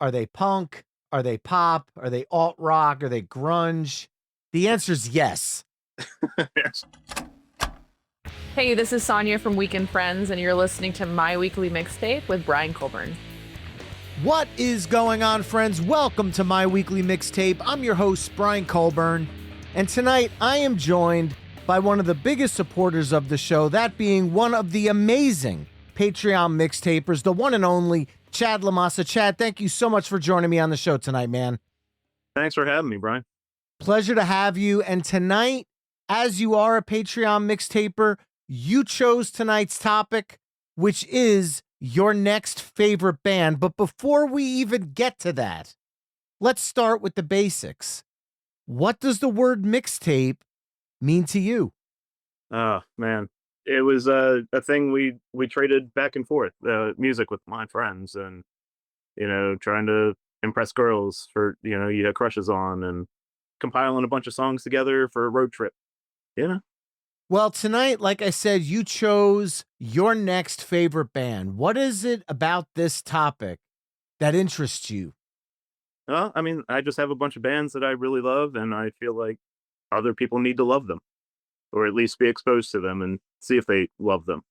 Are they punk? Are they pop? Are they alt rock? Are they grunge? The answer is yes. Yes. Hey, this is Sonia from Weekend Friends, and you're listening to My Weekly Mixtape with Brian Colburn. What is going on, friends? Welcome to My Weekly Mixtape. I'm your host, Brian Colburn, and tonight I am joined by one of the biggest supporters of the show, that being one of the amazing Patreon mixtapers, the one and only Chad Lamassa. Chad, thank you so much for joining me on the show tonight, man. Thanks for having me, Brian. Pleasure to have you. And tonight, as you are a Patreon mixtaper, you chose tonight's topic, which is your next favorite band. But before we even get to that, let's start with the basics. What does the word mixtape mean to you? Oh, man. It was a thing we traded back and forth, music with my friends and, trying to impress girls for, you had crushes on and compiling a bunch of songs together for a road trip, Well, tonight, like I said, you chose your next favorite band. What is it about this topic that interests you? I mean, I just have a bunch of bands that I really love, and I feel like other people need to love them, or at least be exposed to them and see if they love them.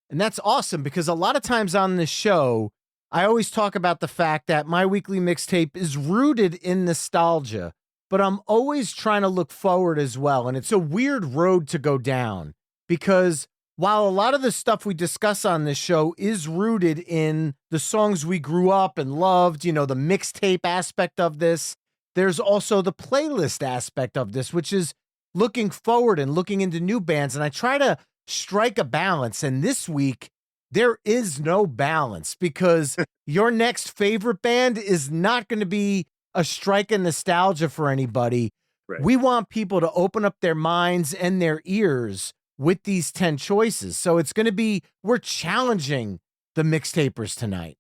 And that's awesome because a lot of times on this show, I always talk about the fact that My Weekly Mixtape is rooted in nostalgia, but I'm always trying to look forward as well. And it's a weird road to go down because while a lot of the stuff we discuss on this show is rooted in the songs we grew up and loved, the mixtape aspect of this, there's also the playlist aspect of this, which is looking forward and looking into new bands. And I try to strike a balance. And this week, there is no balance because your next favorite band is not going to be a strike of nostalgia for anybody. Right. We want people to open up their minds and their ears with these 10 choices. So it's going to be, we're challenging the mixtapers tonight.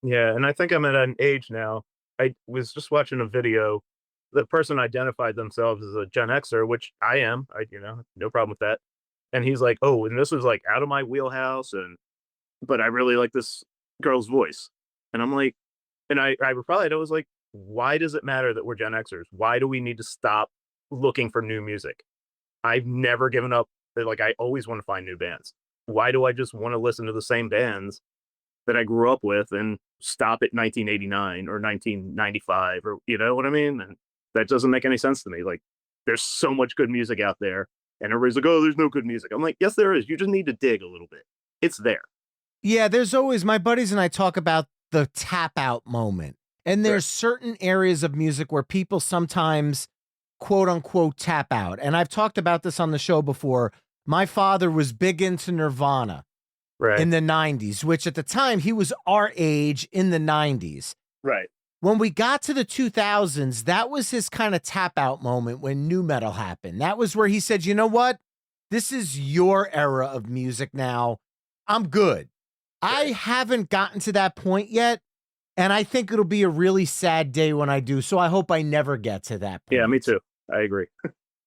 Yeah, and I think I'm at an age now. I was just watching a video. The person identified themselves as a Gen Xer, which I am. No problem with that. And he's like, "Oh, and this was like out of my wheelhouse, but I really like this girl's voice." And I'm like, and I replied, I was like, "Why does it matter that we're Gen Xers? Why do we need to stop looking for new music? I've never given up. Like, I always want to find new bands. Why do I just want to listen to the same bands that I grew up with and stop at 1989 or 1995 or you know what I mean?" And that doesn't make any sense to me. Like, there's so much good music out there, and everybody's like, "Oh, there's no good music." I'm like, yes, there is. You just need to dig a little bit. It's there. Yeah, there's always, my buddies and I talk about the tap out moment. And there's certain areas of music where people sometimes quote unquote tap out. And I've talked about this on the show before. My father was big into Nirvana in the 90s, which at the time he was our age in the 90s. Right. When we got to the 2000s, that was his kind of tap out moment when nu metal happened. That was where he said, "You know what? This is your era of music now. I'm good." I haven't gotten to that point yet, and I think it'll be a really sad day when I do, so I hope I never get to that point. Yeah, me too. I agree.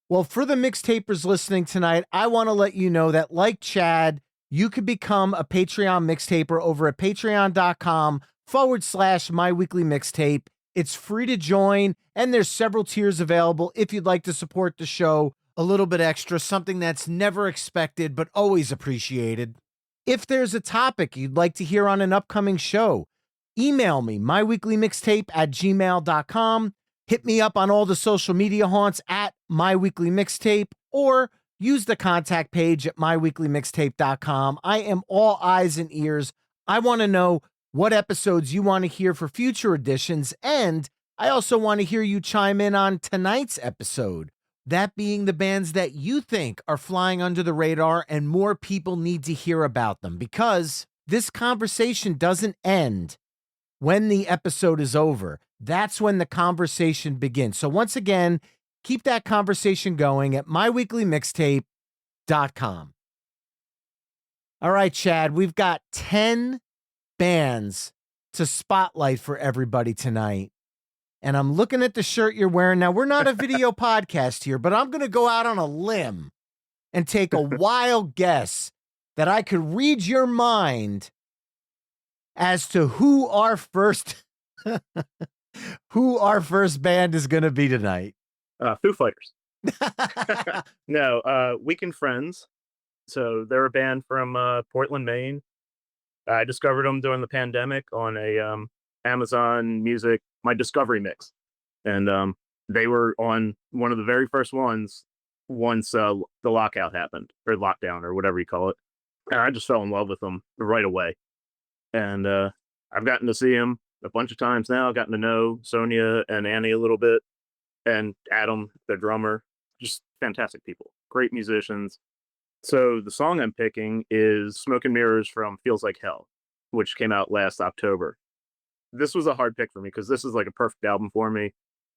Well, for the mixtapers listening tonight, I want to let you know that, like Chad, you could become a Patreon mixtaper over at patreon.com/My Weekly Mixtape. It's free to join, and there's several tiers available if you'd like to support the show a little bit extra, something that's never expected but always appreciated. If there's a topic you'd like to hear on an upcoming show, email me, myweeklymixtape@gmail.com. Hit me up on all the social media haunts at My Weekly Mixtape, or use the contact page at myweeklymixtape.com. I am all eyes and ears. I want to know what episodes you want to hear for future editions, and I also want to hear you chime in on tonight's episode, that being the bands that you think are flying under the radar and more people need to hear about them, because this conversation doesn't end when the episode is over. That's when the conversation begins. So once again, keep that conversation going at myweeklymixtape.com. All right, Chad, we've got 10 bands to spotlight for everybody tonight. And I'm looking at the shirt you're wearing. Now, we're not a video podcast here, but I'm going to go out on a limb and take a wild guess that I could read your mind as to who our first Who our first band is going to be tonight? Foo Fighters. No, Weekend Friends. So they're a band from Portland, Maine. I discovered them during the pandemic on a Amazon Music My Discovery Mix, and they were on one of the very first ones once the lockout happened, or lockdown, or whatever you call it. And I just fell in love with them right away. And I've gotten to see them a bunch of times now. I've gotten to know Sonia and Annie a little bit, and Adam, their drummer. Just fantastic people, great musicians. So the song I'm picking is Smoke and Mirrors from Feels Like Hell, which came out last October. This was a hard pick for me because this is like a perfect album for me,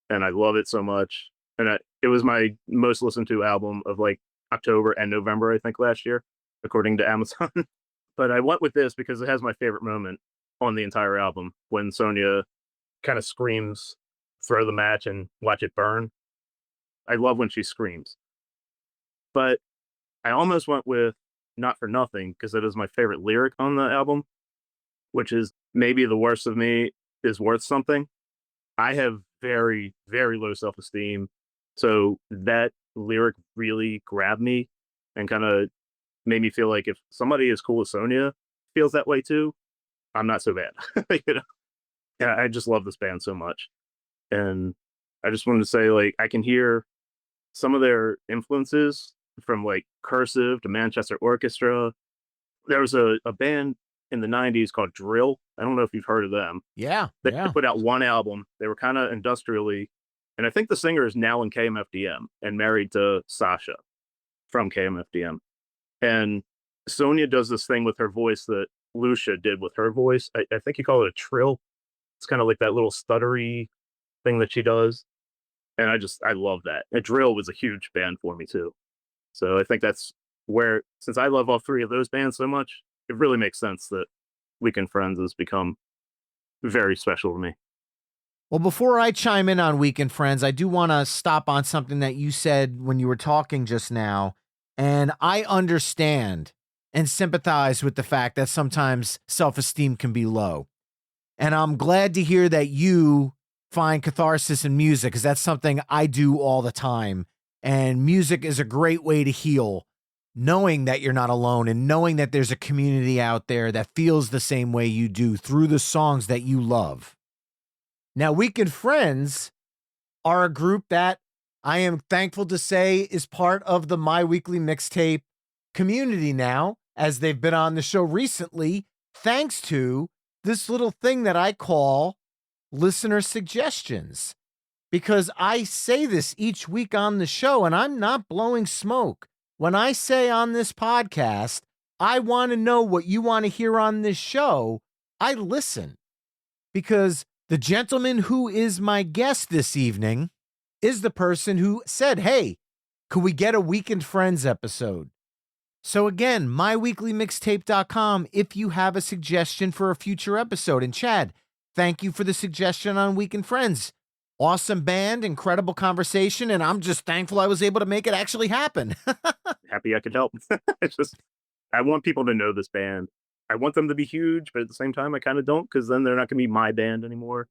and I love it so much. And it was my most listened to album of like October and November, I think, last year, according to Amazon. But I went with this because it has my favorite moment on the entire album, when Sonia kind of screams, "Throw the match and watch it burn." I love when she screams. But I almost went with Not For Nothing because it is my favorite lyric on the album, which is, "Maybe the worst of me is worth something." I have very, very low self-esteem. So that lyric really grabbed me and kind of made me feel like if somebody as cool as Sonia feels that way too, I'm not so bad. You know? Yeah, I just love this band so much. And I just wanted to say, like, I can hear some of their influences from like Cursive to Manchester Orchestra. There was a band in the 90s called Drill. I don't know if you've heard of them. Yeah. They Yeah. put out one album. They were kind of industrially, and I think the singer is now in KMFDM and married to Sasha from KMFDM. And Sonia does this thing with her voice that Lucia did with her voice. I think you call it a trill. It's kind of like that little stuttery thing that she does. And I love that. And Drill was a huge band for me too. So I think that's where, since I love all three of those bands so much, it really makes sense that Weekend Friends has become very special to me. Well, before I chime in on Weekend Friends, I do want to stop on something that you said when you were talking just now. And I understand and sympathize with the fact that sometimes self-esteem can be low. And I'm glad to hear that you find catharsis in music, because that's something I do all the time. And music is a great way to heal, knowing that you're not alone and knowing that there's a community out there that feels the same way you do through the songs that you love. Now, Weekend Friends are a group that I am thankful to say is part of the My Weekly Mixtape community now, as they've been on the show recently, thanks to this little thing that I call listener suggestions. Because I say this each week on the show, and I'm not blowing smoke. When I say on this podcast, I want to know what you want to hear on this show, I listen. Because the gentleman who is my guest this evening is the person who said, hey, could we get a Weekend Friends episode? So again, myweeklymixtape.com if you have a suggestion for a future episode. And Chad, thank you for the suggestion on Weekend Friends. Awesome band, incredible conversation, and I'm just thankful I was able to make it actually happen. Happy I could help. It's just, I want people to know this band. I want them to be huge, but at the same time, I kind of don't, because then they're not going to be my band anymore.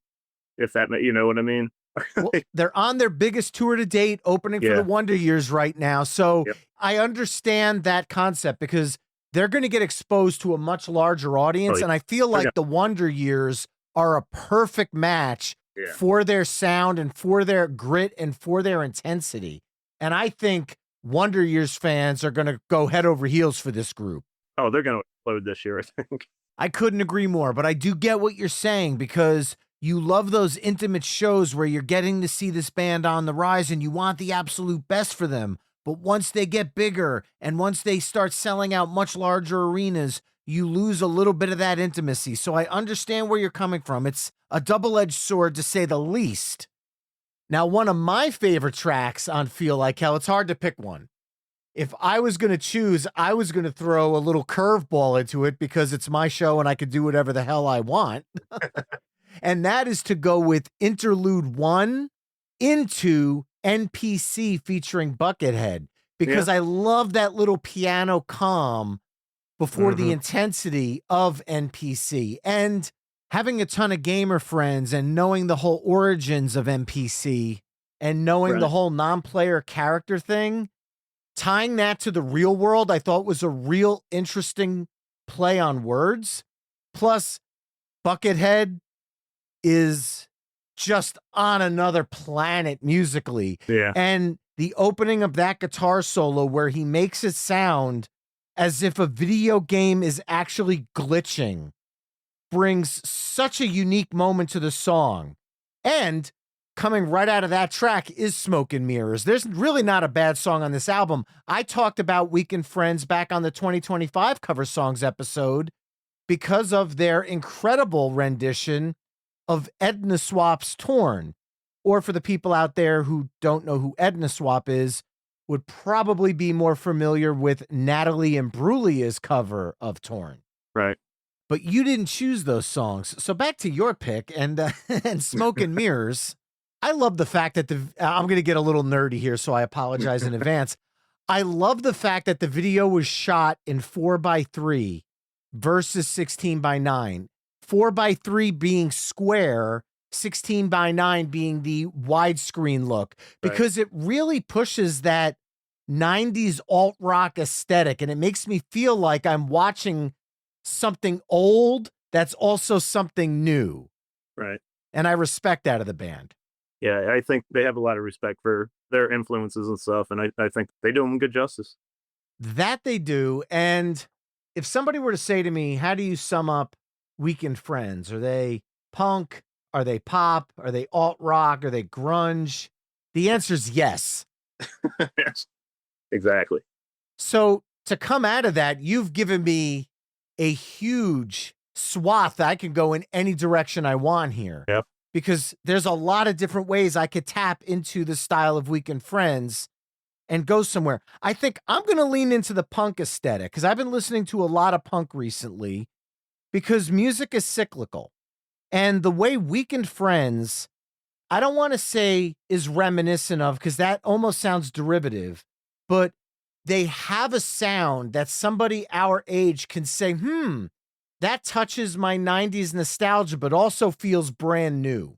If that, you know what I mean? Well, they're on their biggest tour to date, opening for the Wonder Years right now. So I understand that concept, because they're going to get exposed to a much larger audience. And I feel like the Wonder Years are a perfect match for their sound and for their grit and for their intensity. And I think Wonder Years fans are going to go head over heels for this group. Oh, they're going to explode this year, I think. I couldn't agree more, but I do get what you're saying, because you love those intimate shows where you're getting to see this band on the rise and you want the absolute best for them. But once they get bigger and once they start selling out much larger arenas, you lose a little bit of that intimacy. So I understand where you're coming from. It's a double-edged sword, to say the least. Now, one of my favorite tracks on Feel Like Hell, it's hard to pick one. If I was going to choose, I was going to throw a little curveball into it, because it's my show and I could do whatever the hell I want. And that is to go with Interlude 1 into NPC featuring Buckethead, because I love that little piano calm before the intensity of NPC. And having a ton of gamer friends and knowing the whole origins of NPC and knowing the whole non-player character thing, tying that to the real world, I thought was a real interesting play on words. Plus, Buckethead is just on another planet musically. Yeah. And the opening of that guitar solo where he makes it sound as if a video game is actually glitching brings such a unique moment to the song. And coming right out of that track is Smoke and Mirrors. There's really not a bad song on this album. I talked about Weekend Friends back on the 2025 Cover Songs episode because of their incredible rendition of Edna Swap's Torn. Or for the people out there who don't know who Edna Swap is, would probably be more familiar with Natalie Imbruglia's cover of Torn. Right. But you didn't choose those songs. So back to your pick and Smoke and Mirrors. I love the fact that I'm going to get a little nerdy here, so I apologize in advance. I love the fact that the video was shot in 4:3 versus 16:9. 4:3 being square, 16:9 being the widescreen look, because it really pushes that 90s alt rock aesthetic, and it makes me feel like I'm watching something old that's also something new. Right. And I respect that of the band. Yeah, I think they have a lot of respect for their influences and stuff, and I think they do them good justice. That they do. And if somebody were to say to me, how do you sum up Weekend Friends? Are they punk? Are they pop? Are they alt rock? Are they grunge? The answer is yes. Yes, exactly. So to come out of that, you've given me a huge swath. I can go in any direction I want here. Yep. Because there's a lot of different ways I could tap into the style of Weekend Friends and go somewhere. I think I'm going to lean into the punk aesthetic because I've been listening to a lot of punk recently because music is cyclical. And the way Weekend Friends, I don't want to say is reminiscent of, because that almost sounds derivative, but they have a sound that somebody our age can say, that touches my 90s nostalgia, but also feels brand new.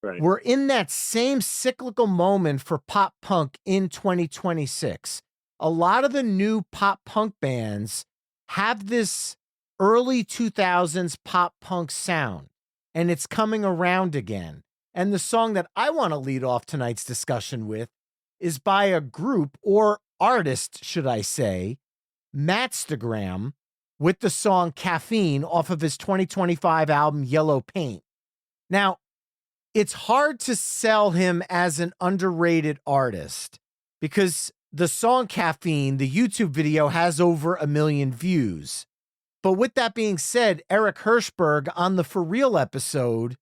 Right. We're in that same cyclical moment for pop punk in 2026. A lot of the new pop punk bands have this early 2000s pop punk sound, and it's coming around again. And the song that I want to lead off tonight's discussion with is by a group, or artist, should I say, MattstaGraham, with the song Caffeine off of his 2025 album Yellow Paint. Now, it's hard to sell him as an underrated artist because the song Caffeine, the YouTube video, has over 1 million views. But with that being said, Eric Hirschberg on the For Real episode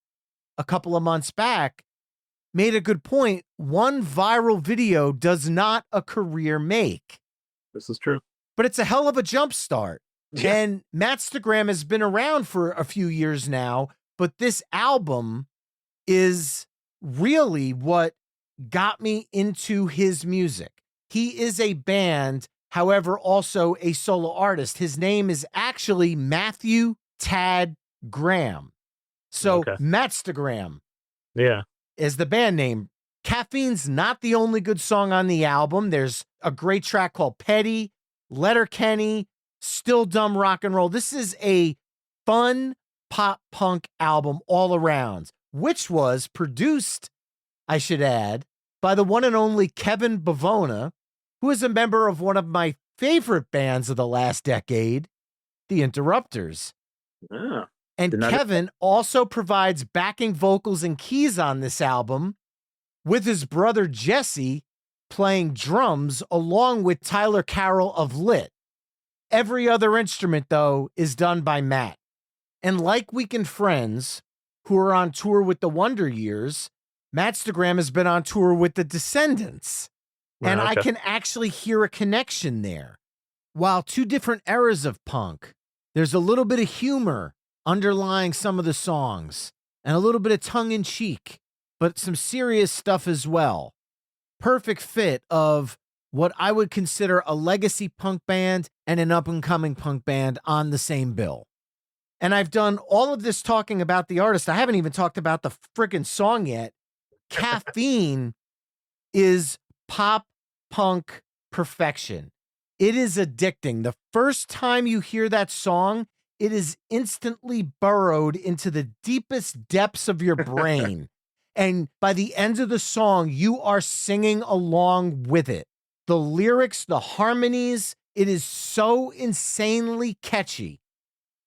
a couple of months back made a good point. One viral video does not a career make. This is true. But it's a hell of a jump start. Yeah. And MattstaGraham has been around for a few years now, but this album is really what got me into his music. He is a band, however, also a solo artist. His name is actually Matthew Tad Graham. So MattstaGraham is the band name. Caffeine's not the only good song on the album. There's a great track called Petty, Letterkenny, Still Dumb Rock and Roll. This is a fun pop punk album all around, which was produced, I should add, by the one and only Kevin Bavona, who is a member of one of my favorite bands of the last decade, The Interrupters. Ah, and Kevin also provides backing vocals and keys on this album, with his brother Jesse playing drums along with Tyler Carroll of Lit. Every other instrument, though, is done by Matt. And like Weekend Friends, who are on tour with the Wonder Years, MattstaGraham has been on tour with the Descendants. And I can actually hear a connection there. While two different eras of punk, there's a little bit of humor underlying some of the songs, and a little bit of tongue-in-cheek, but some serious stuff as well. Perfect fit of what I would consider a legacy punk band and an up-and-coming punk band on the same bill. And I've done all of this talking about the artist. I haven't even talked about the freaking song yet. Caffeine is pop punk perfection. It is addicting. The first time you hear that song, it is instantly burrowed into the deepest depths of your brain. And by the end of the song, you are singing along with it. The lyrics, the harmonies, it is so insanely catchy.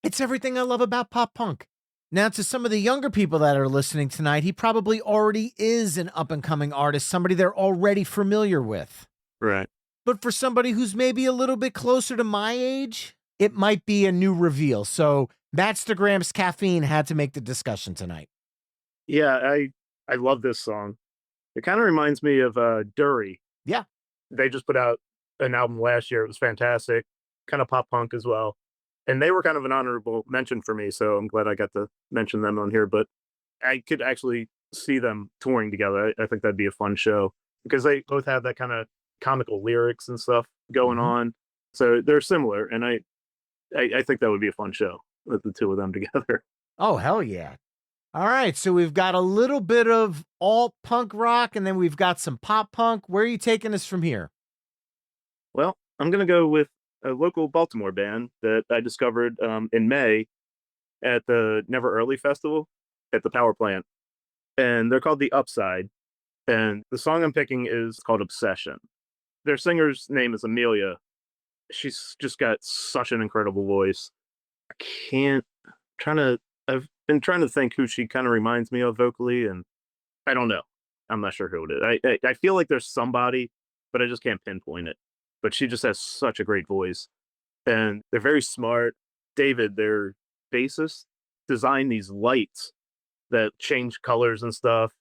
It's everything I love about pop punk. Now, to some of the younger people that are listening tonight, he probably already is an up-and-coming artist, somebody they're already familiar with. Right. But for somebody who's maybe a little bit closer to my age, it might be a new reveal. So MattstaGraham's Caffeine had to make the discussion tonight. Yeah, I love this song. It kind of reminds me of Dury. Yeah. They just put out an album last year. It was fantastic, kind of pop punk as well. And they were kind of an honorable mention for me, so I'm glad I got to mention them on here. But I could actually see them touring together. I think that'd be a fun show because they both have that kind of comical lyrics and stuff going on. So they're similar, and I think that would be a fun show with the two of them together. Oh, hell yeah. All right, so we've got a little bit of alt punk rock, and then we've got some pop punk. Where are you taking us from here? Well, I'm going to go with a local Baltimore band that I discovered in May at the Never Early Festival at the Power Plant. And they're called The Upside. And the song I'm picking is called Obsession. Their singer's name is Amelia. She's just got such an incredible voice. I've been trying to think who she kind of reminds me of vocally, and I don't know. I'm not sure who it is. I feel like there's somebody, but I just can't pinpoint it. But she just has such a great voice. And they're very smart. David, their bassist, designed these lights that change colors and stuff.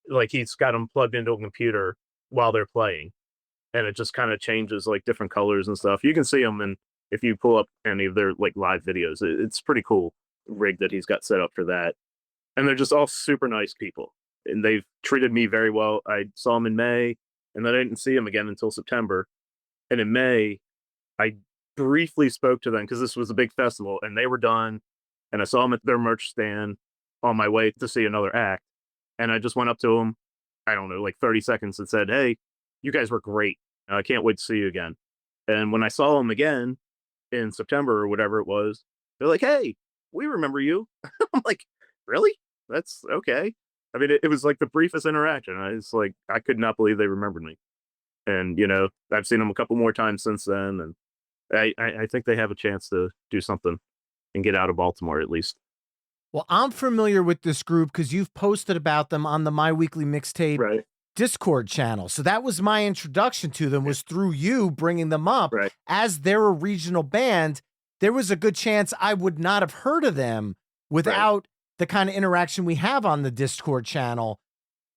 Like he's got them plugged into a computer while they're playing. And it just kind of changes like different colors and stuff. You can see them and if you pull up any of their like live videos. It's pretty cool rig that he's got set up for that. And they're just all super nice people. And they've treated me very well. I saw them in May, and then I didn't see them again until September. And in May, I briefly spoke to them because this was a big festival, and they were done. And I saw them at their merch stand on my way to see another act. And I just went up to them, I don't know, like 30 seconds and said, "Hey, you guys were great. I can't wait to see you again." And when I saw them again in September or whatever it was, they're like, "Hey, we remember you." I'm like, "Really? That's okay." I mean, it was like the briefest interaction. I could not believe they remembered me. And, I've seen them a couple more times since then. And I think they have a chance to do something and get out of Baltimore at least. Well, I'm familiar with this group because you've posted about them on the My Weekly Mixtape Discord channel. So that was my introduction to them, was through you bringing them up. As they're a regional band, there was a good chance I would not have heard of them without the kind of interaction we have on the Discord channel.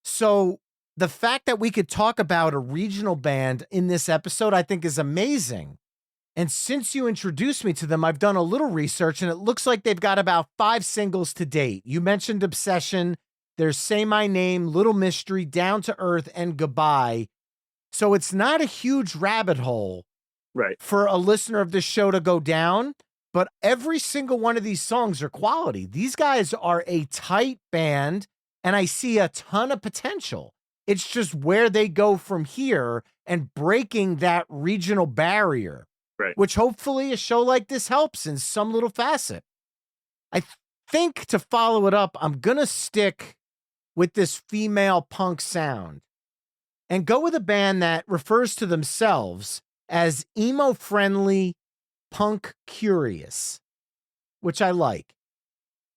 So the fact that we could talk about a regional band in this episode, I think is amazing. And since you introduced me to them, I've done a little research, and it looks like they've got about 5 singles to date. You mentioned Obsession. There's Say My Name, Little Mystery, Down to Earth, and Goodbye. So it's not a huge rabbit hole for a listener of this show to go down, but every single one of these songs are quality. These guys are a tight band, and I see a ton of potential. It's just where they go from here and breaking that regional barrier, which hopefully a show like this helps in some little facet. I think to follow it up, I'm going to stick with this female punk sound and go with a band that refers to themselves as Emo-Friendly Punk Curious, which I like.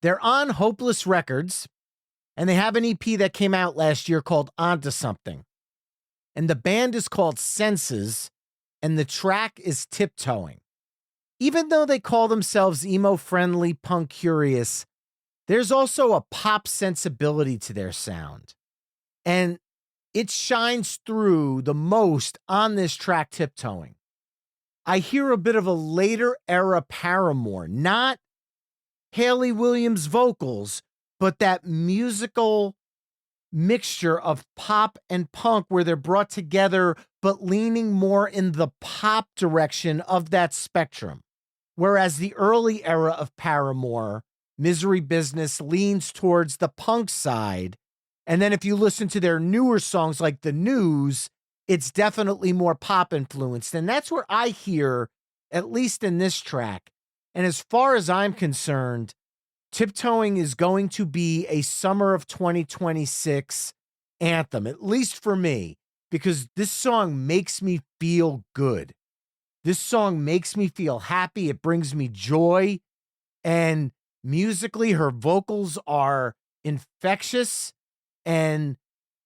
They're on Hopeless Records, and they have an EP that came out last year called Onto Something. And the band is called Senses, and the track is Tiptoeing. Even though they call themselves Emo-Friendly Punk Curious, there's also a pop sensibility to their sound. And it shines through the most on this track, Tiptoeing. I hear a bit of a later era Paramore, not Hayley Williams vocals, but that musical mixture of pop and punk where they're brought together, but leaning more in the pop direction of that spectrum. Whereas the early era of Paramore Misery Business leans towards the punk side. And then if you listen to their newer songs like The News, it's definitely more pop influenced. And that's where I hear, at least in this track. And as far as I'm concerned, Tiptoeing is going to be a summer of 2026 anthem, at least for me, because this song makes me feel good. This song makes me feel happy. It brings me joy. And musically, her vocals are infectious and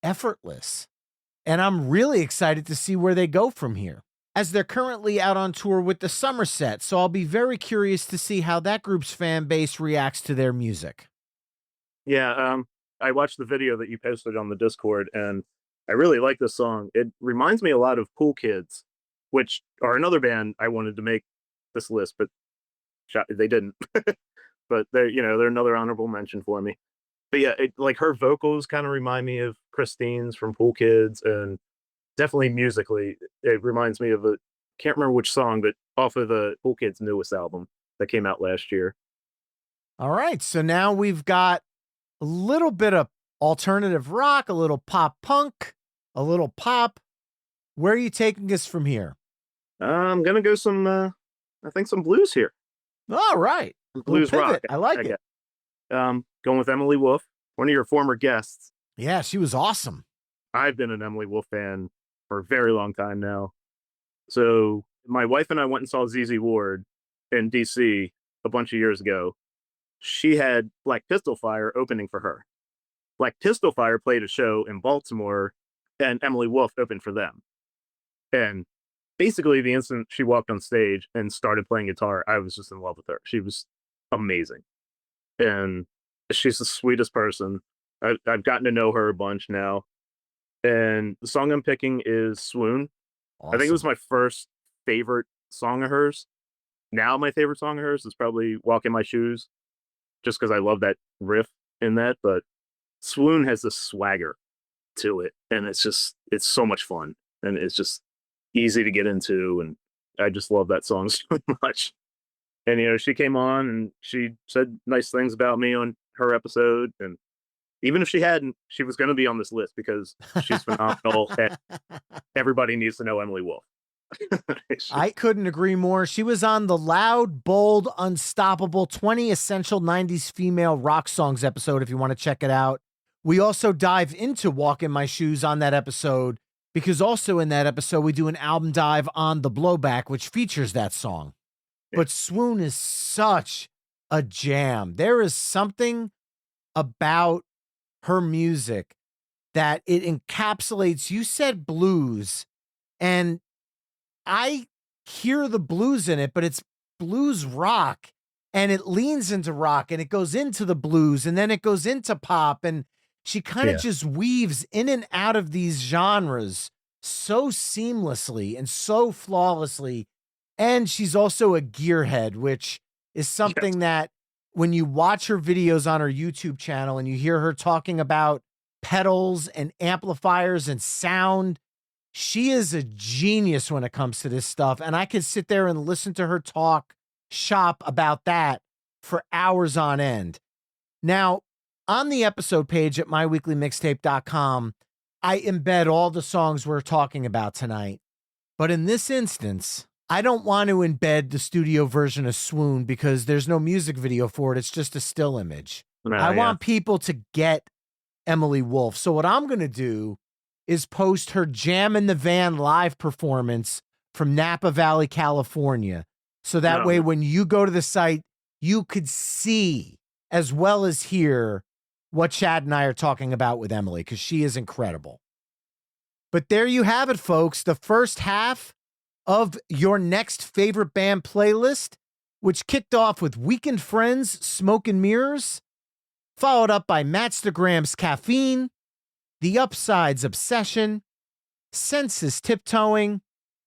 effortless. And I'm really excited to see where they go from here, as they're currently out on tour with the Somerset. So I'll be very curious to see how that group's fan base reacts to their music. Yeah, I watched the video that you posted on the Discord, and I really like this song. It reminds me a lot of Pool Kids, which are another band I wanted to make this list, but they didn't. But they're another honorable mention for me. But yeah, like her vocals kind of remind me of Christine's from Pool Kids, and definitely musically, it reminds me of can't remember which song, but off of the Pool Kids' newest album that came out last year. All right, so now we've got a little bit of alternative rock, a little pop punk, a little pop. Where are you taking us from here? I'm gonna go some blues here. All right. Blues rock. I like it. Going with Emily Wolf, one of your former guests. Yeah, she was awesome. I've been an Emily Wolf fan for a very long time now. So my wife and I went and saw ZZ Ward in DC a bunch of years ago. She had Black Pistol Fire opening for her. Black Pistol Fire played a show in Baltimore, and Emily Wolf opened for them. And basically, the instant she walked on stage and started playing guitar, I was just in love with her. She was amazing. And she's the sweetest person. I've gotten to know her a bunch now. And the song I'm picking is Swoon. Awesome. I think it was my first favorite song of hers. Now my favorite song of hers is probably Walk in My Shoes, just because I love that riff in that. But Swoon has this swagger to it, and it's so much fun, and it's just easy to get into, and I just love that song so much. And she came on and she said nice things about me on her episode, and even if she hadn't, she was going to be on this list because she's phenomenal. And everybody needs to know Emily Wolf. I couldn't agree more. She was on the Loud, Bold, Unstoppable 20 Essential 90s Female Rock Songs episode, if you want to check it out. We also dive into Walk in My Shoes on that episode, because also in that episode, we do an album dive on The Blowback, which features that song. Yeah. But Swoon is such a jam. There is something about her music that it encapsulates. You said blues, and I hear the blues in it, but it's blues rock, and it leans into rock, and it goes into the blues, and then it goes into pop, and she kind of just weaves in and out of these genres so seamlessly and so flawlessly. And she's also a gearhead, which is something that when you watch her videos on her YouTube channel and you hear her talking about pedals and amplifiers and sound, she is a genius when it comes to this stuff. And I could sit there and listen to her talk shop about that for hours on end. Now, on the episode page at myweeklymixtape.com, I embed all the songs we're talking about tonight. But in this instance, I don't want to embed the studio version of Swoon because there's no music video for it. It's just a still image. I want people to get Emily Wolf. So what I'm going to do is post her Jam in the Van live performance from Napa Valley, California. So that way, when you go to the site, you could see as well as hear what Chad and I are talking about with Emily, because she is incredible. But there you have it, folks. The first half of your next favorite band playlist, which kicked off with Weekend Friends, Smoke and Mirrors, followed up by MattstaGraham's Caffeine, The Upside's Obsession, Census Tiptoeing,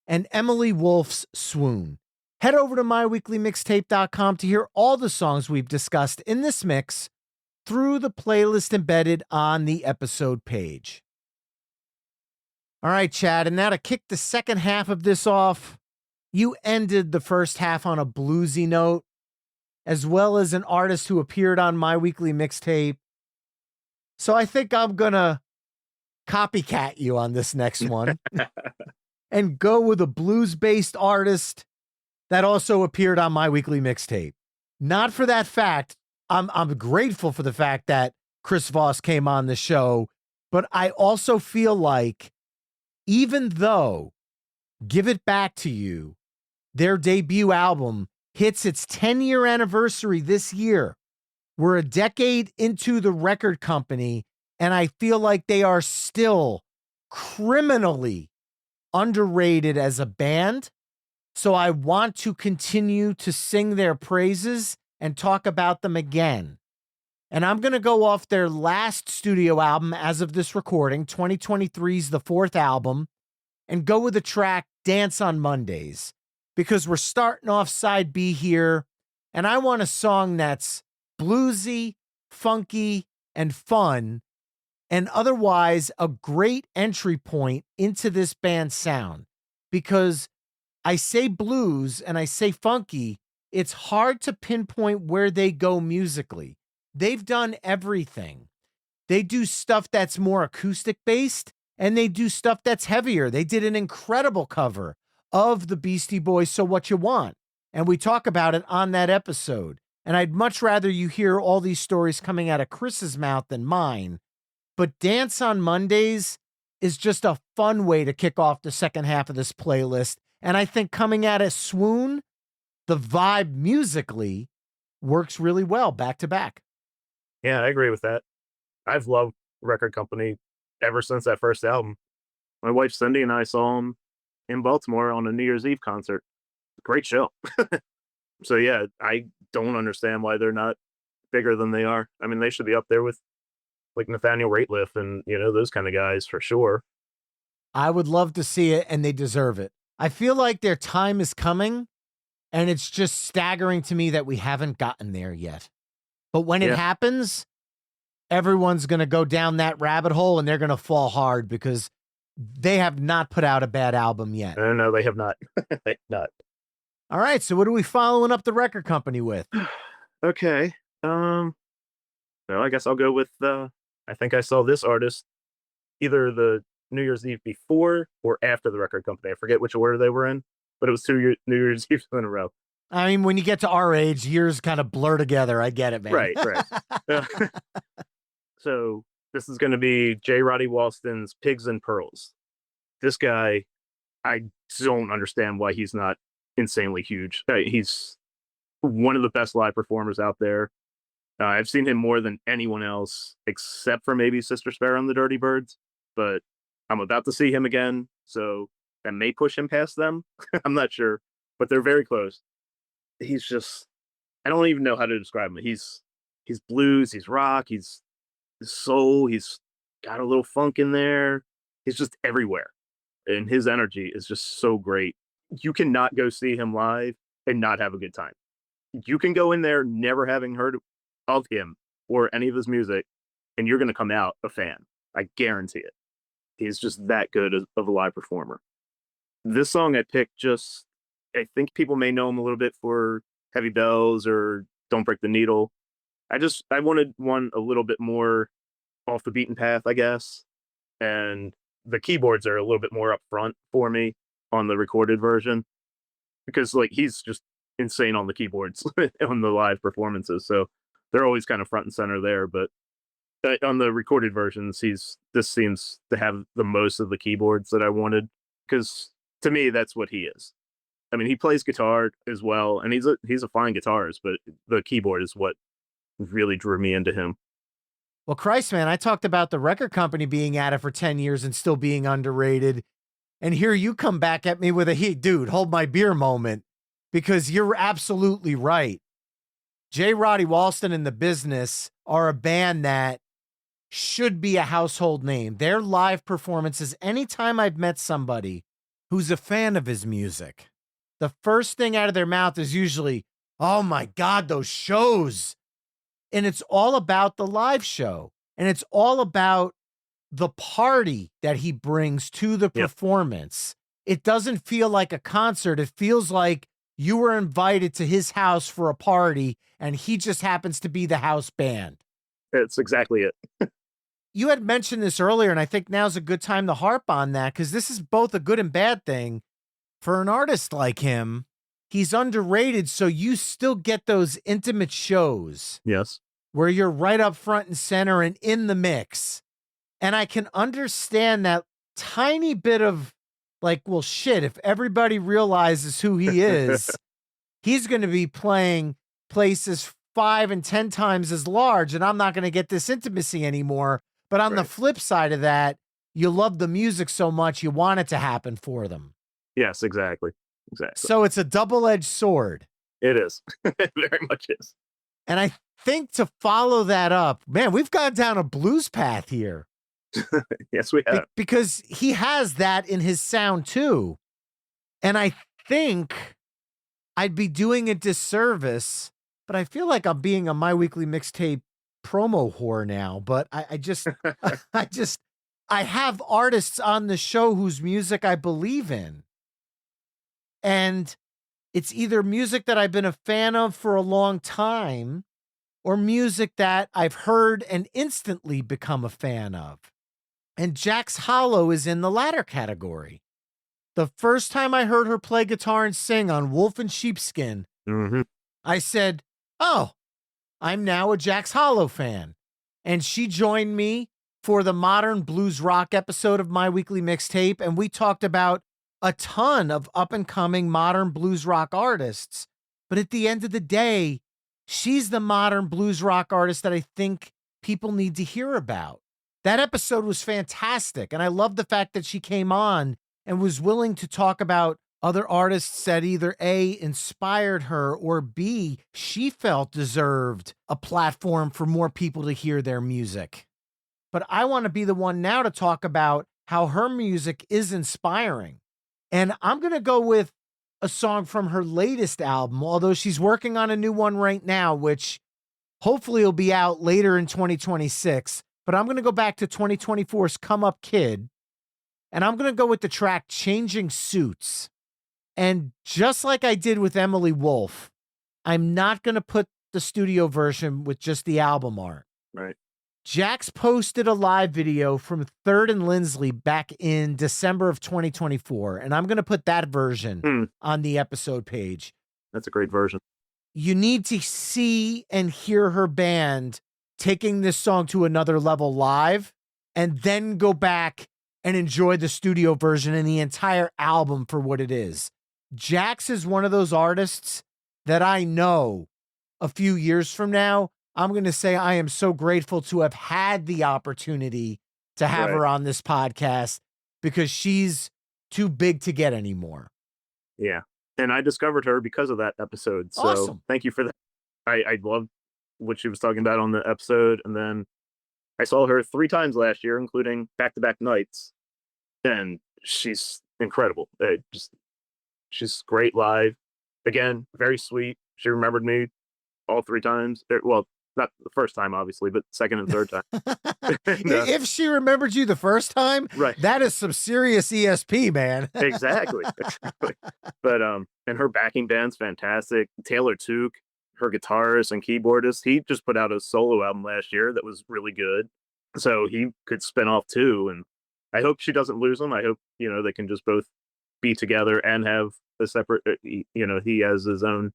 and Emily Wolf's Swoon. Head over to myweeklymixtape.com to hear all the songs we've discussed in this mix through the playlist embedded on the episode page. All right, Chad, and now to kick the second half of this off, you ended the first half on a bluesy note. as well as an artist who appeared on my weekly mixtape. So I think I'm going to copycat you on this next one and go with a blues-based artist that also appeared on my weekly mixtape. Not for that fact. I'm grateful for the fact that Chris Voss came on the show, but I also feel like even though Give It Back to You, their debut album, hits its 10-year anniversary this year, we're a decade into the record company, and I feel like they are still criminally underrated as a band. So I want to continue to sing their praises and talk about them again. And I'm going to go off their last studio album as of this recording, 2023's the fourth album, and go with the track Dance on Mondays, because we're starting off side B here, and I want a song that's bluesy, funky, and fun, and otherwise a great entry point into this band's sound. Because I say blues and I say funky, it's hard to pinpoint where they go musically. They've done everything. They do stuff that's more acoustic based, and they do stuff that's heavier. They did an incredible cover of the Beastie Boys' So What You Want, and we talk about it on that episode. And I'd much rather you hear all these stories coming out of Chris's mouth than mine. But Dance on Mondays is just a fun way to kick off the second half of this playlist. And I think coming out of Swoon, the vibe musically works really well back to back. Yeah, I agree with that. I've loved Record Company ever since that first album. My wife Cindy and I saw them in Baltimore on a New Year's Eve concert. Great show. So yeah, I don't understand why they're not bigger than they are. I mean, they should be up there with like Nathaniel Rateliff and, those kind of guys for sure. I would love to see it, and they deserve it. I feel like their time is coming, and it's just staggering to me that we haven't gotten there yet. But when it happens, everyone's going to go down that rabbit hole, and they're going to fall hard because they have not put out a bad album yet. No, they have not. They have not. All right, so what are we following up the record company with? Okay. Well, I guess I'll go with I think I saw this artist either the New Year's Eve before or after the record company. I forget which order they were in, but it was New Year's Eve in a row. I mean, when you get to our age, years kind of blur together. I get it, man. Right. So this is going to be J. Roddy Walston's Pigs and Pearls. This guy, I don't understand why he's not insanely huge. He's one of the best live performers out there. I've seen him more than anyone else, except for maybe Sister Sparrow and the Dirty Birds, but I'm about to see him again, so that may push him past them. I'm not sure, but they're very close. He's just, I don't even know how to describe him. He's blues, he's rock, he's soul, he's got a little funk in there. He's just everywhere, and his energy is just so great. You cannot go see him live and not have a good time. You can go in there never having heard of him or any of his music, and you're going to come out a fan. I guarantee it. He's just that good of a live performer. This song I picked I think people may know him a little bit for Heavy Bells or Don't Break the Needle. I wanted one a little bit more off the beaten path, I guess. And the keyboards are a little bit more up front for me on the recorded version, because like he's just insane on the keyboards on the live performances. So they're always kind of front and center there. But on the recorded versions, this seems to have the most of the keyboards that I wanted, because to me, that's what he is. I mean, he plays guitar as well, and he's a fine guitarist, but the keyboard is what really drew me into him. Well, Christ, man, I talked about the record company being at it for 10 years and still being underrated. And here you come back at me with a, dude, hold my beer moment, because you're absolutely right. J. Roddy Walston and The Business are a band that should be a household name. Their live performances, anytime I've met somebody who's a fan of his music, the first thing out of their mouth is usually, oh my God, those shows. And it's all about the live show. And it's all about the party that he brings to the performance. It doesn't feel like a concert. It feels like you were invited to his house for a party and he just happens to be the house band. It's exactly it. You had mentioned this earlier, and I think now's a good time to harp on that because this is both a good and bad thing. For an artist like him, he's underrated, so you still get those intimate shows. Yes. Where you're right up front and center and in the mix. And I can understand that tiny bit of like, well, shit, if everybody realizes who he is, he's going to be playing places 5 and 10 times as large, and I'm not going to get this intimacy anymore. But on the flip side of that, you love the music so much, you want it to happen for them. Yes, exactly. So it's a double-edged sword. It is. It very much is. And I think to follow that up, man, we've gone down a blues path here. Yes, we have. Because he has that in his sound too. And I think I'd be doing a disservice, but I feel like I'm being a My Weekly Mixtape promo whore now. But I just, I have artists on the show whose music I believe in. And it's either music that I've been a fan of for a long time or music that I've heard and instantly become a fan of. And Jax Hollow is in the latter category. The first time I heard her play guitar and sing on Wolf and Sheepskin, I said, oh, I'm now a Jax Hollow fan. And she joined me for the Modern Blues Rock episode of My Weekly Mixtape, and we talked about a ton of up-and-coming modern blues rock artists. But at the end of the day, she's the modern blues rock artist that I think people need to hear about. That episode was fantastic, and I love the fact that she came on and was willing to talk about other artists that either A, inspired her, or B, she felt deserved a platform for more people to hear their music. But I want to be the one now to talk about how her music is inspiring. And I'm going to go with a song from her latest album, although she's working on a new one right now, which hopefully will be out later in 2026. But I'm going to go back to 2024's Come Up Kid, and I'm going to go with the track Changing Suits. And just like I did with Emily Wolf, I'm not going to put the studio version with just the album art. Right. Jax posted a live video from Third and Lindsley back in December of 2024, and I'm going to put that version on the episode page. That's a great version. You need to see and hear her band taking this song to another level live, and then go back and enjoy the studio version and the entire album for what it is. Jax is one of those artists that I know a few years from now, I'm going to say I am so grateful to have had the opportunity to have her on this podcast because she's too big to get anymore. Yeah. And I discovered her because of that episode. So awesome. Thank you for that. I loved what she was talking about on the episode. And then I saw her 3 times last year, including back-to-back nights. And she's incredible. She's great live. Again, very sweet. She remembered me all 3 times. Well, not the first time, obviously, but second and third time. If she remembered you the first time, that is some serious ESP, man. Exactly. But and her backing band's fantastic. Taylor Took, her guitarist and keyboardist, he just put out a solo album last year that was really good. So he could spin off too. And I hope she doesn't lose him. I hope, they can just both be together and have a separate, he has his own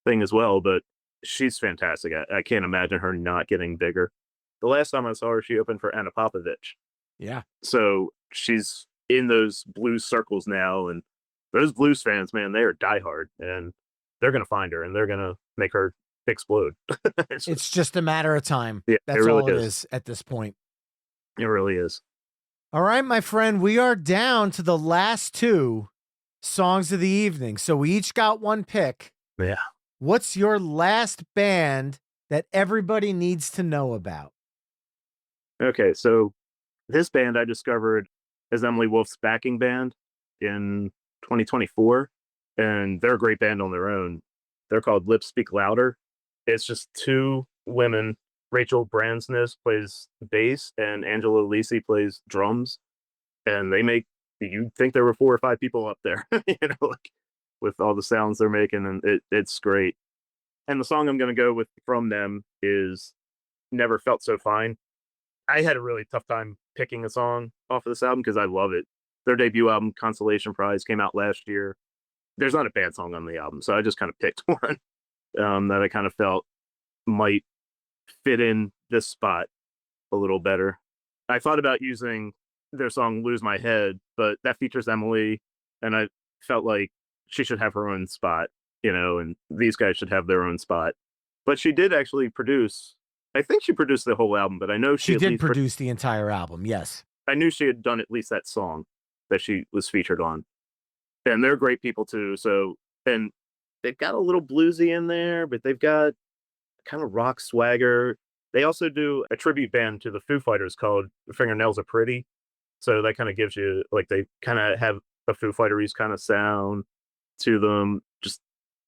thing as well. But she's fantastic. I can't imagine her not getting bigger. The last time I saw her, she opened for Anna Popovich. Yeah. So she's in those blues circles now, and those blues fans, man, they are diehard, and they're going to find her, and they're going to make her explode. It's just a matter of time. Yeah, that's really all it is at this point. It really is. All right, my friend, we are down to the last 2 songs of the evening. So we each got one pick. Yeah. What's your last band that everybody needs to know about? Okay, so this band I discovered as Emily Wolf's backing band in 2024, and they're a great band on their own. They're called Lips Speak Louder. It's just 2 women. Rachel Bransness plays bass, and Angela Lisi plays drums, and they make, you'd think there were 4 or 5 people up there. with all the sounds they're making, and it's great. And the song I'm going to go with from them is Never Felt So Fine. I had a really tough time picking a song off of this album because I love it. Their debut album, Consolation Prize, came out last year. There's not a bad song on the album, so I just kind of picked one that I kind of felt might fit in this spot a little better. I thought about using their song Lose My Head, but that features Emily, and I felt like she should have her own spot, and these guys should have their own spot. But she did actually produce, I think she produced the whole album, but I know she did produce the entire album, yes. I knew she had done at least that song that she was featured on. And they're great people too. So, and they've got a little bluesy in there, but they've got kind of rock swagger. They also do a tribute band to the Foo Fighters called Fingernails Are Pretty. So that kind of gives you, like, they kind of have a Foo Fighters kind of sound to them. Just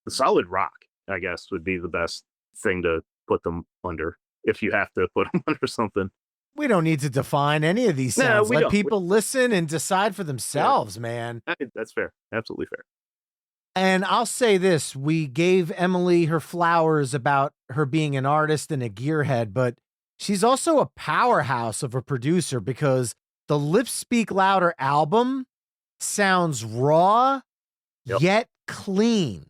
the solid rock, I guess, would be the best thing to put them under if you have to put them under something. We don't need to define any of these sounds. Let people listen and decide for themselves, man. That's fair. Absolutely fair. And I'll say this, we gave Emily her flowers about her being an artist and a gearhead, but she's also a powerhouse of a producer because the Lips Speak Louder album sounds raw, yet clean.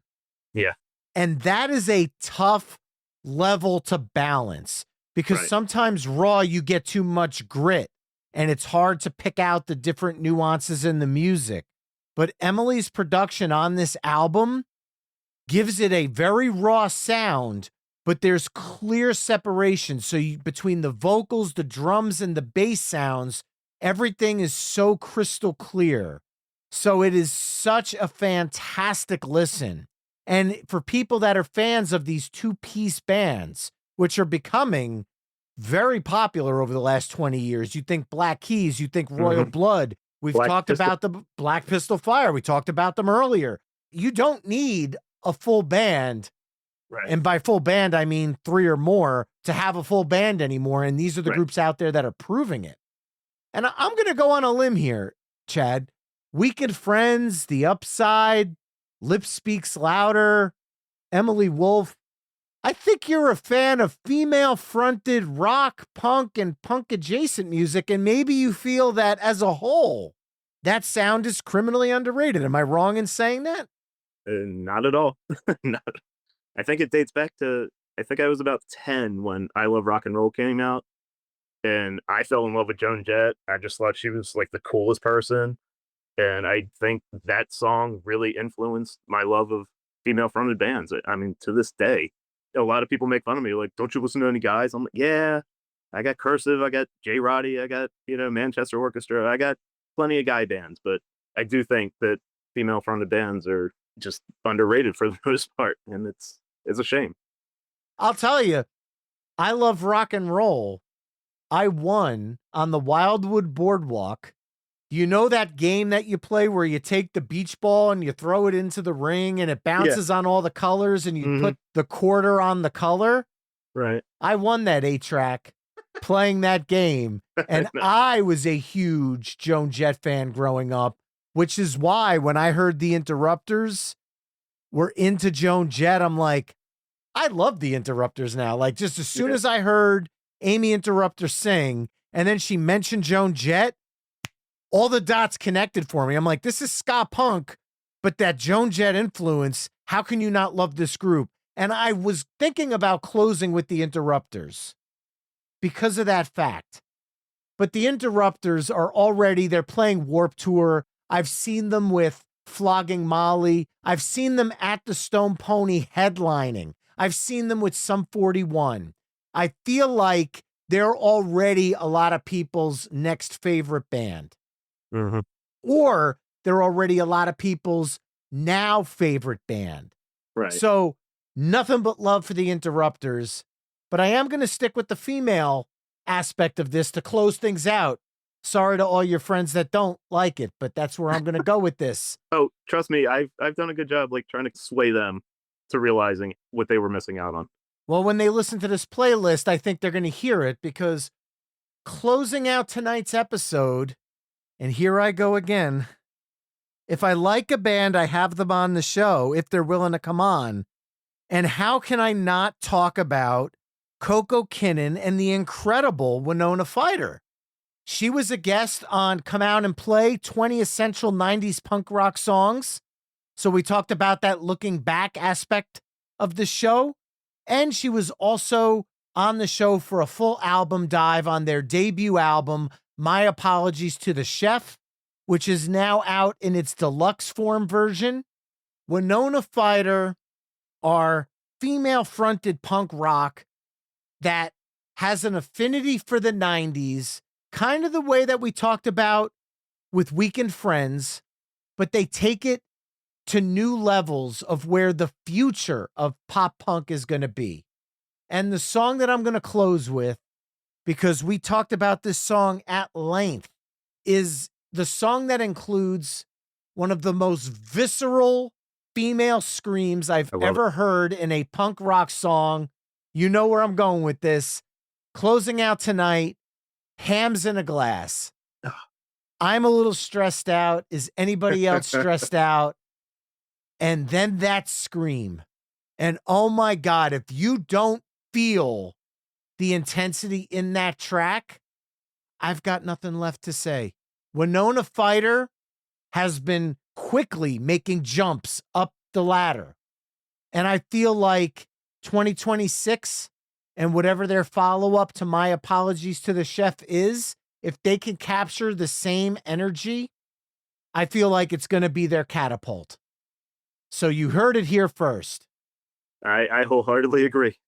Yeah. And that is a tough level to balance because sometimes raw, you get too much grit and it's hard to pick out the different nuances in the music. But Emily's production on this album gives it a very raw sound, but there's clear separation. So between the vocals, the drums, and the bass sounds, everything is so crystal clear. So it is such a fantastic listen. And for people that are fans of these two-piece bands, which are becoming very popular over the last 20 years, you think Black Keys, you think Royal Blood. We've talked about the Black Pistol Fire. We talked about them earlier. You don't need a full band. Right. And by full band, I mean 3 or more to have a full band anymore. And these are the groups out there that are proving it. And I'm going to go on a limb here, Chad. Weekend Friends, The Upside, Lips Speaks Louder, Emily Wolf. I think you're a fan of female-fronted rock, punk, and punk-adjacent music, and maybe you feel that as a whole, that sound is criminally underrated. Am I wrong in saying that? Not at all. I think it dates back to, I think I was about 10 when I Love Rock and Roll came out, and I fell in love with Joan Jett. I just thought she was like the coolest person, and I think that song really influenced my love of female-fronted bands. I mean, to this day, a lot of people make fun of me, like, don't you listen to any guys? I'm like, yeah, I got Cursive, I got J. Roddy, I got, Manchester Orchestra, I got plenty of guy bands, but I do think that female-fronted bands are just underrated for the most part, and it's a shame. I'll tell you, I Love Rock and Roll. I won on the Wildwood Boardwalk. You know that game that you play where you take the beach ball and you throw it into the ring and it bounces on all the colors and you put the quarter on the color? Right. I won that 8-track playing that game. And I was a huge Joan Jett fan growing up, which is why when I heard the Interrupters were into Joan Jett, I'm like, I love the Interrupters now. Like, just as soon as I heard Amy Interrupter sing and then she mentioned Joan Jett, all the dots connected for me. I'm like, this is ska punk, but that Joan Jett influence, how can you not love this group? And I was thinking about closing with the Interrupters because of that fact. But the Interrupters are they're playing Warped Tour. I've seen them with Flogging Molly. I've seen them at the Stone Pony headlining. I've seen them with Sum 41. I feel like they're already a lot of people's next favorite band. Or they're already a lot of people's now favorite band. Right. So nothing but love for the Interrupters. But I am going to stick with the female aspect of this to close things out. Sorry to all your friends that don't like it, but that's where I'm going to go with this. Oh, trust me, I've done a good job like trying to sway them to realizing what they were missing out on. Well, when they listen to this playlist, I think they're going to hear it because closing out tonight's episode, and here I go again, If I like a band, I have them on the show if they're willing to come on. And how can I not talk about Coco Kinnan and the incredible Winona Fighter? She was a guest on Come Out and Play, 20 Essential 90s Punk Rock Songs. So we talked about that looking back aspect of the show. And she was also on the show for a full album dive on their debut album, My Apologies to the Chef, which is now out in its deluxe form version. Winona Fighter are female-fronted punk rock that has an affinity for the 90s, kind of the way that we talked about with Weekend Friends, but they take it to new levels of where the future of pop punk is going to be. And the song that I'm going to close with, because we talked about this song at length, is the song that includes one of the most visceral female screams I've ever heard in a punk rock song. You know where I'm going with this. Closing out tonight, Hams in a Glass. I'm a little stressed out. Is anybody else stressed out? And then that scream. And oh my God, if you don't feel the intensity in that track, I've got nothing left to say. Winona Fighter has been quickly making jumps up the ladder. And I feel like 2026 and whatever their follow-up to My Apologies to the Chef is, if they can capture the same energy, I feel like it's going to be their catapult. So you heard it here first. I wholeheartedly agree.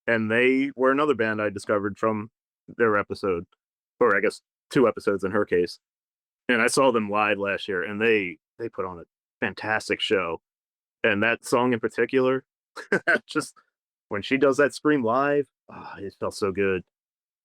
And they were another band I discovered from their episode, or I guess 2 episodes in her case. And I saw them live last year, and they put on a fantastic show. And that song in particular, just when she does that scream live, it felt so good.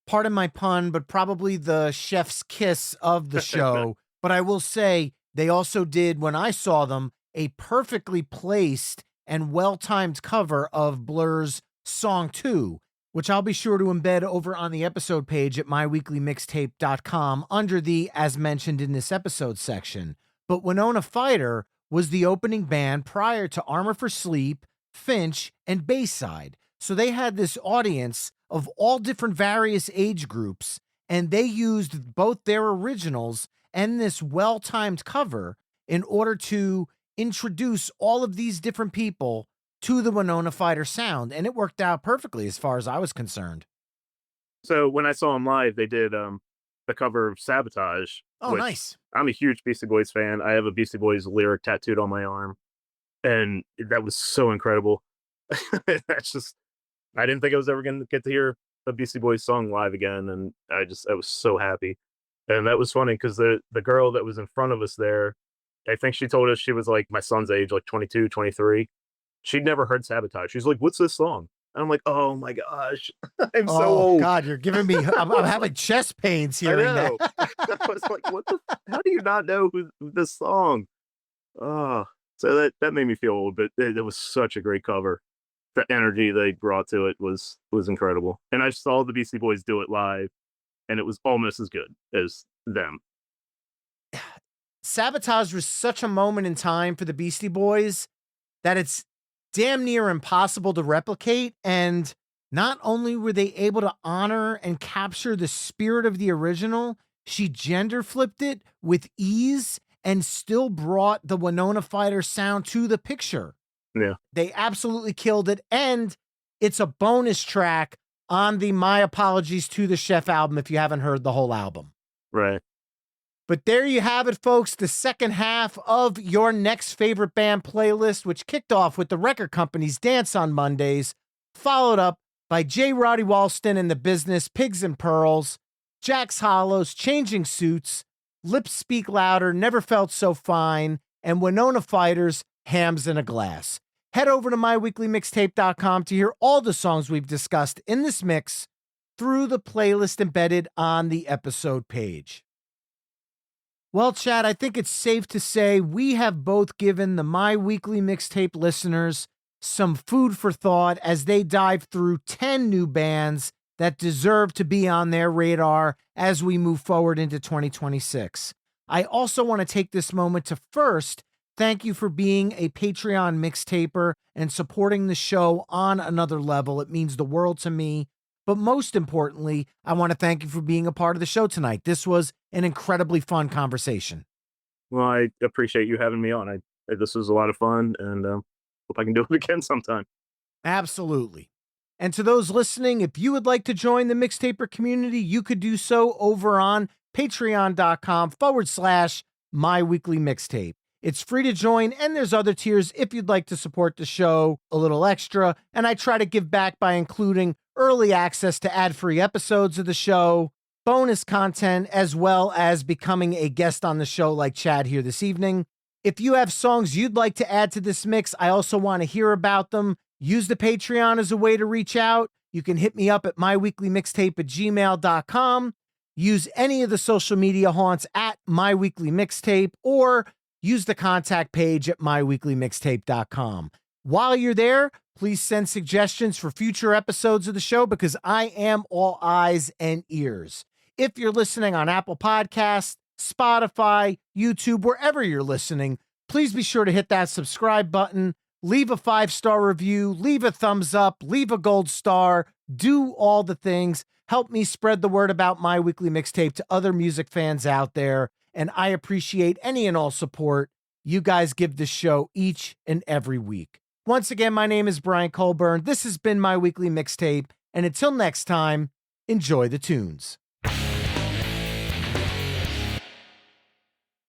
Pardon my pun, but probably the chef's kiss of the show. But I will say they also did, when I saw them, a perfectly placed and well-timed cover of Blur's Song 2, which I'll be sure to embed over on the episode page at myweeklymixtape.com under the As Mentioned in This Episode section. But Winona Fighter was the opening band prior to Armor for Sleep, Finch, and Bayside. So they had this audience of all different various age groups, and they used both their originals and this well-timed cover in order to introduce all of these different people to the Winona Fighter sound, and it worked out perfectly as far as I was concerned. So when I saw them live, they did the cover of Sabotage. Oh, nice. I'm a huge Beastie Boys fan. I have a Beastie Boys lyric tattooed on my arm, and that was so incredible. That's just, I didn't think I was ever going to get to hear a Beastie Boys song live again, and I was so happy. And that was funny because the girl that was in front of us there, I think she told us she was like my son's age, like 22, 23. She'd never heard Sabotage. She's like, "What's this song?" And I'm like, "Oh my gosh, I'm so old." God, you're giving me, I'm having chest pains hearing that. I was like, how do you not know who this song? Oh, so that made me feel old, but it was such a great cover. The energy they brought to it was incredible. And I saw the Beastie Boys do it live, and it was almost as good as them. Sabotage was such a moment in time for the Beastie Boys that it's damn near impossible to replicate. And not only were they able to honor and capture the spirit of the original, she gender flipped it with ease and still brought the Winona Fighter sound to the picture. Yeah. They absolutely killed it. And it's a bonus track on the My Apologies to the Chef album if you haven't heard the whole album. Right. But there you have it, folks, the second half of your next favorite band playlist, which kicked off with the record company's Dance on Mondays, followed up by J. Roddy Walston and the Business, Pigs and Pearls, Jack's Hollows, Changing Suits, Lips Speak Louder, Never Felt So Fine, and Winona Fighter's Hams in a Glass. Head over to myweeklymixtape.com to hear all the songs we've discussed in this mix through the playlist embedded on the episode page. Well, Chad, I think it's safe to say we have both given the My Weekly Mixtape listeners some food for thought as they dive through 10 new bands that deserve to be on their radar as we move forward into 2026. I also want to take this moment to first Thank you for being a Patreon mixtaper and supporting the show on another level. It means the world to me. But most importantly, I want to thank you for being a part of the show tonight. This was an incredibly fun conversation. Well, I appreciate you having me on. This was a lot of fun, and hope I can do it again sometime. Absolutely. And to those listening, if you would like to join the Mixtaper community, you could do so over on patreon.com/myweeklymixtape. It's free to join, and there's other tiers if you'd like to support the show a little extra. And I try to give back by including early access to ad-free episodes of the show, bonus content, as well as becoming a guest on the show like Chad here this evening. If you have songs you'd like to add to this mix, I also want to hear about them. Use the Patreon as a way to reach out. You can hit me up at myweeklymixtape@gmail.com. Use any of the social media haunts at myweeklymixtape, or use the contact page at myweeklymixtape.com. While you're there, please send suggestions for future episodes of the show because I am all eyes and ears. If you're listening on Apple Podcasts, Spotify, YouTube, wherever you're listening, please be sure to hit that subscribe button, leave a 5-star review, leave a thumbs up, leave a gold star, do all the things. Help me spread the word about My Weekly Mixtape to other music fans out there. And I appreciate any and all support you guys give this show each and every week. Once again, my name is Brian Colburn. This has been My Weekly Mixtape. And until next time, enjoy the tunes.